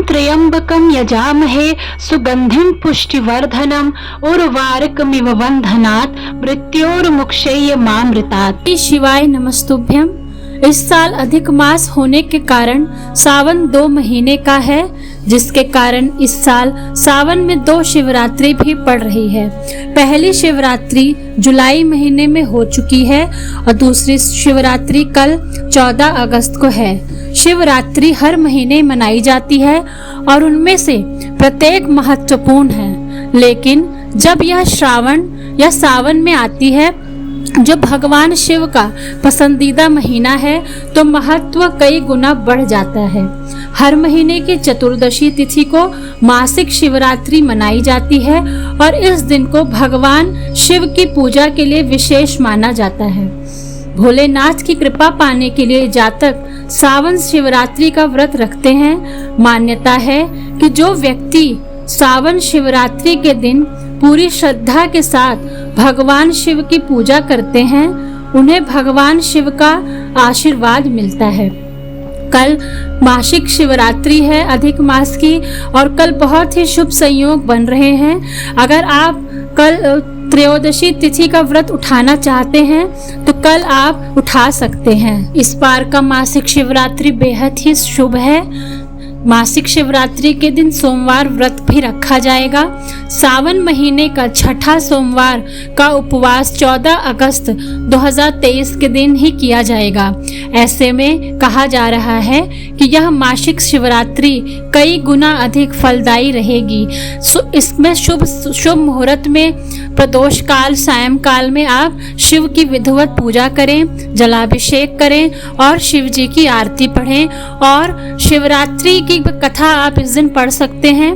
त्र्यंबकं यजामहे सुगंधिं पुष्टिवर्धनम् उर्वारुकमिव बन्धनात् मृत्योर्मुक्षयमामृतात्। शिवाय नमस्तुभ्यम। इस साल अधिक मास होने के कारण सावन 2 महीने का है, जिसके कारण इस साल सावन में 2 शिवरात्रि भी पड़ रही है। पहली शिवरात्रि जुलाई महीने में हो चुकी है और दूसरी शिवरात्रि कल 14 अगस्त को है। शिवरात्रि हर महीने मनाई जाती है और उनमें से प्रत्येक महत्वपूर्ण है, लेकिन जब यह श्रावण या सावन में आती है, जो भगवान शिव का पसंदीदा महीना है, तो महत्व कई गुना बढ़ जाता है। हर महीने की चतुर्दशी तिथि को मासिक शिवरात्रि मनाई जाती है और इस दिन को भगवान शिव की पूजा के लिए विशेष माना जाता है। भोलेनाथ की कृपा पाने के लिए जातक सावन शिवरात्रि का व्रत रखते हैं। मान्यता है कि जो व्यक्ति सावन शिवरात्रि के दिन पूरी श्रद्धा के साथ भगवान शिव की पूजा करते हैं, उन्हें भगवान शिव का आशीर्वाद मिलता है। कल मासिक शिवरात्रि है अधिक मास की और कल बहुत ही शुभ संयोग बन रहे हैं। अगर आप कल त्रयोदशी तिथि का व्रत उठाना चाहते हैं तो कल आप उठा सकते हैं। इस बार का मासिक शिवरात्रि बेहद ही शुभ है। मासिक शिवरात्रि के दिन सोमवार व्रत भी रखा जाएगा। सावन महीने का छठा सोमवार का उपवास 14 अगस्त 2023 के दिन ही किया जाएगा। ऐसे में कहा जा रहा है कि यह मासिक शिवरात्रि कई गुना अधिक फलदायी रहेगी। इसमें शुभ मुहूर्त में प्रदोष काल सायंकाल में आप शिव की विधिवत पूजा करें, जलाभिषेक करें और शिव जी की आरती पढ़ें और शिवरात्रि की कथा आप इस दिन पढ़ सकते हैं।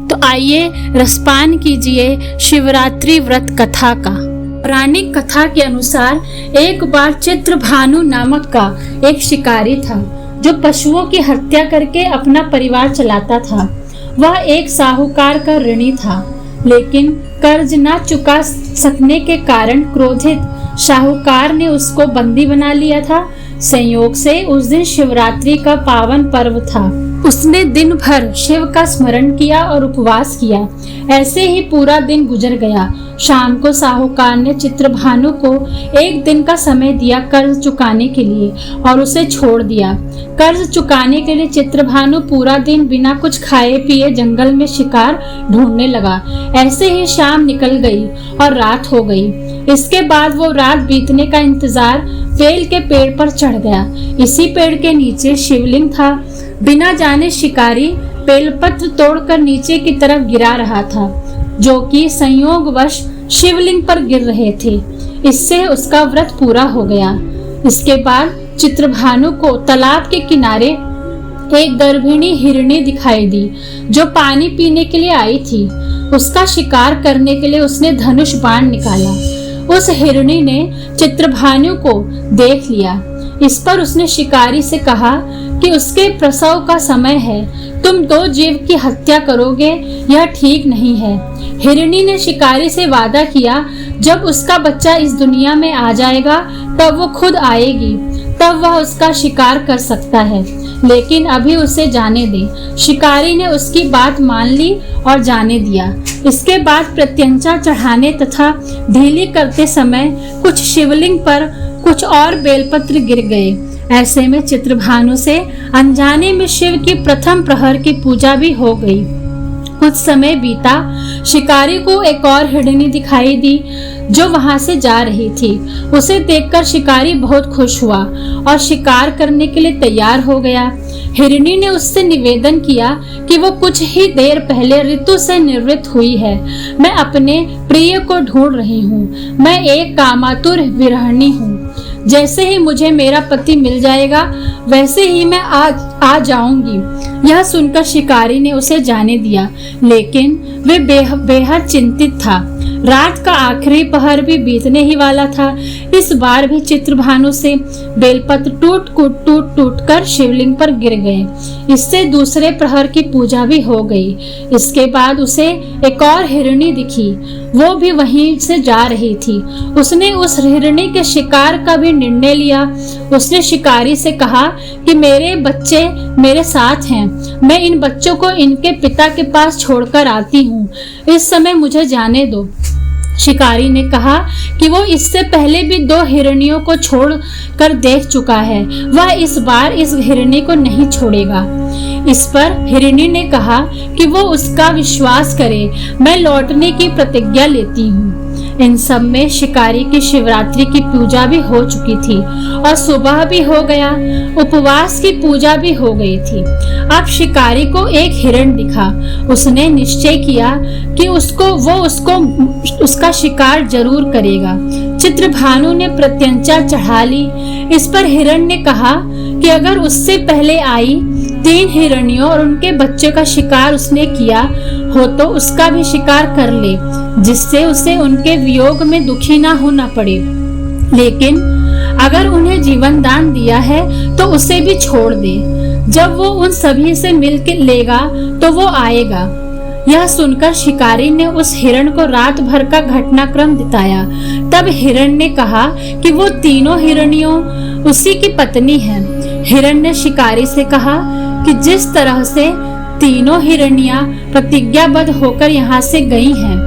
तो आइए रसपान कीजिए शिवरात्रि व्रत कथा का। पौराणिक कथा के अनुसार एक बार चित्रभानु नामक का एक शिकारी था, जो पशुओं की हत्या करके अपना परिवार चलाता था। वह एक साहूकार का ऋणी था, लेकिन कर्ज न चुका सकने के कारण क्रोधित साहूकार ने उसको बंदी बना लिया था। संयोग से उस दिन शिवरात्रि का पावन पर्व था। उसने दिन भर शिव का स्मरण किया और उपवास किया। ऐसे ही पूरा दिन गुजर गया। शाम को साहूकार ने चित्रभानु को एक दिन का समय दिया कर्ज चुकाने के लिए और उसे छोड़ दिया। कर्ज चुकाने के लिए चित्रभानु पूरा दिन बिना कुछ खाए पिए जंगल में शिकार ढूंढने लगा। ऐसे ही शाम निकल गई और रात हो गई। इसके बाद वो रात बीतने का इंतजार बेल के पेड़ पर चढ़ गया। इसी पेड़ के नीचे शिवलिंग था। बिना जाने शिकारी बेलपत्र तोड़कर नीचे की तरफ गिरा रहा था, जो कि संयोगवश शिवलिंग पर गिर रहे थे। इससे उसका व्रत पूरा हो गया। इसके बाद चित्रभानु को तालाब के किनारे एक गर्भिणी हिरणी दिखाई दी, जो पानी पीने के लिए आई थी। उसका शिकार करने के लिए उसने धनुष बाण निकाला। उस हिरणी ने चित्रभानु को देख लिया। इस पर उसने शिकारी से कहा कि उसके प्रसव का समय है, तुम 2 जीव की हत्या करोगे, यह ठीक नहीं है। हिरणी ने शिकारी से वादा किया, जब उसका बच्चा इस दुनिया में आ जाएगा तब वो खुद आएगी, तब वह उसका शिकार कर सकता है, लेकिन अभी उसे जाने दे। शिकारी ने उसकी बात मान ली और जाने दिया। इसके बाद प्रत्यंचा चढ़ाने तथा ढीली करते समय कुछ शिवलिंग पर कुछ और बेलपत्र गिर गए। ऐसे में चित्रभानु से अनजाने में शिव की प्रथम प्रहर की पूजा भी हो गई। कुछ समय बीता। शिकारी को एक और हिरणी दिखाई दी, जो वहां से जा रही थी। उसे देखकर शिकारी बहुत खुश हुआ और शिकार करने के लिए तैयार हो गया। हिरणी ने उससे निवेदन किया कि वो कुछ ही देर पहले ऋतु से निवृत्त हुई है। मैं अपने प्रिय को ढूंढ रही हूँ। मैं एक कामातुर विरहिणी हूँ। जैसे ही मुझे मेरा पति मिल जाएगा, वैसे ही मैं आ जाऊंगी। यह सुनकर शिकारी ने उसे जाने दिया, लेकिन वे बेहद चिंतित था। रात का आखिरी पहर भी बीतने ही वाला था। इस बार भी चित्रभानु से बेलपत्र टूट कर शिवलिंग पर गिर गए। इससे दूसरे प्रहर की पूजा भी हो गई। इसके बाद उसे एक और हिरणी दिखी, वो भी वहीं से जा रही थी। उसने उस हिरणी के शिकार का भी निर्णय लिया। उसने शिकारी से कहा कि मेरे बच्चे मेरे साथ हैं, मैं इन बच्चों को इनके पिता के पास छोड़कर आती हूँ, इस समय मुझे जाने दो। शिकारी ने कहा कि वो इससे पहले भी 2 हिरणियों को छोड़ कर देख चुका है, वह इस बार इस हिरणी को नहीं छोड़ेगा। इस पर हिरणी ने कहा कि वो उसका विश्वास करे, मैं लौटने की प्रतिज्ञा लेती हूँ। इन सब में शिकारी की शिवरात्रि की पूजा भी हो चुकी थी और सुबह भी हो गया, उपवास की पूजा भी हो गई थी। अब शिकारी को एक हिरण दिखा। उसने निश्चय किया कि उसका शिकार जरूर करेगा। चित्रभानु ने प्रत्यंचा चढ़ा ली। इस पर हिरण ने कहा कि अगर उससे पहले आई 3 हिरणियों और उनके बच्चे का शिकार उसने किया हो तो उसका भी शिकार कर ले, जिससे उसे उनके वियोग में दुखी ना होना पड़े। लेकिन अगर उन्हें जीवन दान दिया है तो उसे भी छोड़ दे। जब वो उन सभी से मिलकर लेगा तो वो आएगा। यह सुनकर शिकारी ने उस हिरण को रात भर का घटनाक्रम बताया। तब हिरण ने कहा कि वो तीनों हिरणियों उसी की पत्नी हैं। हिरण ने शिकारी से कहा कि जिस तरह से तीनों हिरणियां प्रतिज्ञाबद्ध होकर यहाँ से गई हैं,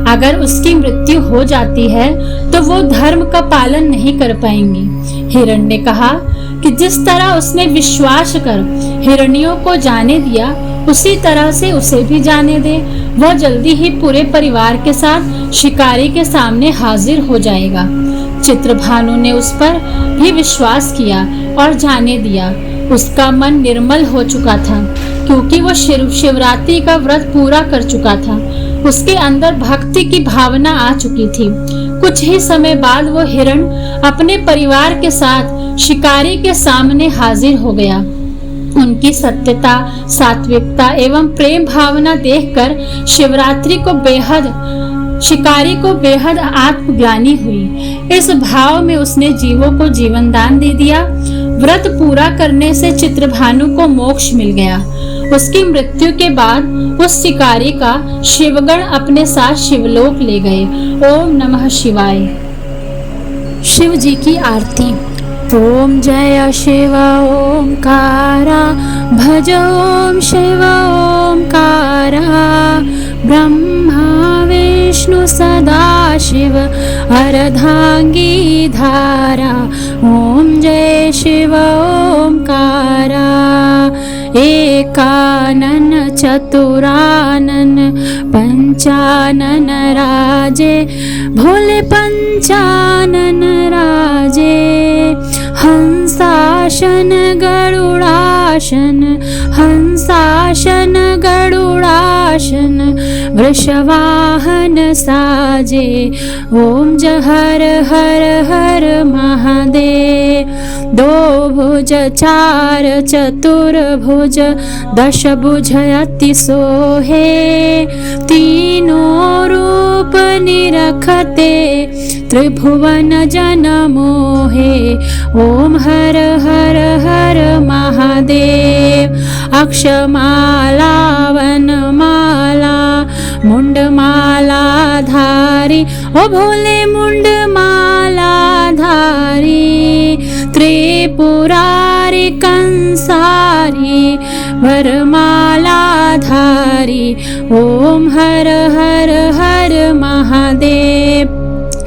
अगर उसकी मृत्यु हो जाती है तो वो धर्म का पालन नहीं कर पाएंगी। हिरण ने कहा कि जिस तरह उसने विश्वास कर हिरणियों को जाने दिया, उसी तरह से उसे भी जाने दे। वह जल्दी ही पूरे परिवार के साथ शिकारी के सामने हाजिर हो जाएगा। चित्रभानु ने उस पर भी विश्वास किया और जाने दिया। उसका मन निर्मल हो चुका था क्योंकि वो शिवरात्रि का व्रत पूरा कर चुका था। उसके अंदर भक्ति की भावना आ चुकी थी। कुछ ही समय बाद वो हिरण अपने परिवार के साथ शिकारी के सामने हाजिर हो गया। उनकी सत्यता, सात्विकता एवं प्रेम भावना देखकर शिकारी को बेहद आत्मग्लानि हुई। इस भाव में उसने जीवों को जीवन दान दे दिया। व्रत पूरा करने से चित्रभानु को मोक्ष मिल गया। उसकी मृत्यु के बाद उस शिकारी का शिवगण अपने साथ शिवलोक ले गए। ओम नमः शिवाय। शिव जी की आरती। ओम जय शिव ओंकारा, भज ओम शिव ओंकारा, ब्रह्मा विष्णु सदा शिव अर्धांगी धारा। ओम जय शिव ओंकारा, एकानन चतुरानन पंचानन राजे, भोले पंचानन राजे। हंसाशन गरुड़ाशन, हंसाशन गरुड़ाशन, वृषवाहन साजे। ओम जय हर हर हर महादेव। 2 भुज 4 चतुर्भुज, 10 भुज अति सोहे। तीनों रूप निरखते, त्रिभुवन जन मोहे। ओम हर हर हर महादेव। अक्षमाला वनमाला, मुंडमाला धारी, ओ भोले मुंडमाला धारी। त्रिपुरारी कंसारी, वरमाला धारी। ओम हर हर हर महादेव।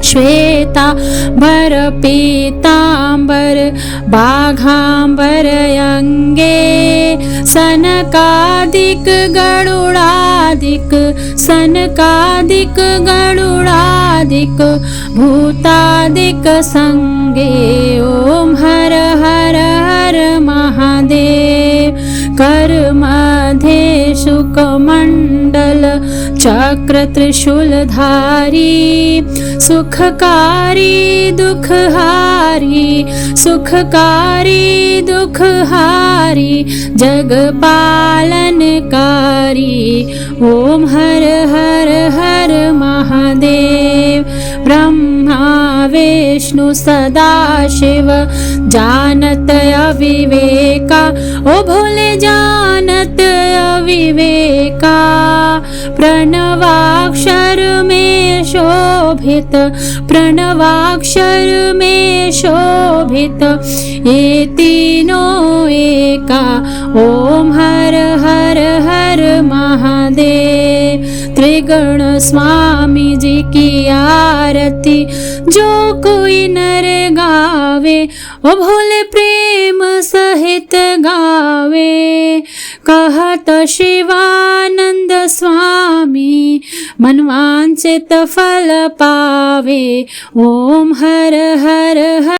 श्वेतांबर पीतांबर, बाघांबर अंगे। सनकादिक गरुड़ादिक, सनकादिक गरुड़ादिक, भूतादिक संगे। ओम हर हर हर महादेव। कर मध्य शुकमंडल, चक्र त्रिशूल धारी। सुखकारी दुखहारी, सुखकारी दुखहारी, जग पालनकारी। ओम हर हर हर महादेव। ब्रह्मा विष्णु सदा शिव, जानत अविवेका, ओ भोले जानत अविवेका। प्रणवाक्षर में शोभित, प्रणवाक्षर में शोभित, ये तीनों एका। ओम हर हर महादेव। त्रिगुण स्वामी जी की आरती जो कोई नर गावे, ओ भोले प्रेम सहित गावे। कहत शिवानंद स्वामी मनवांचित फल पावे। ओम हर हर हर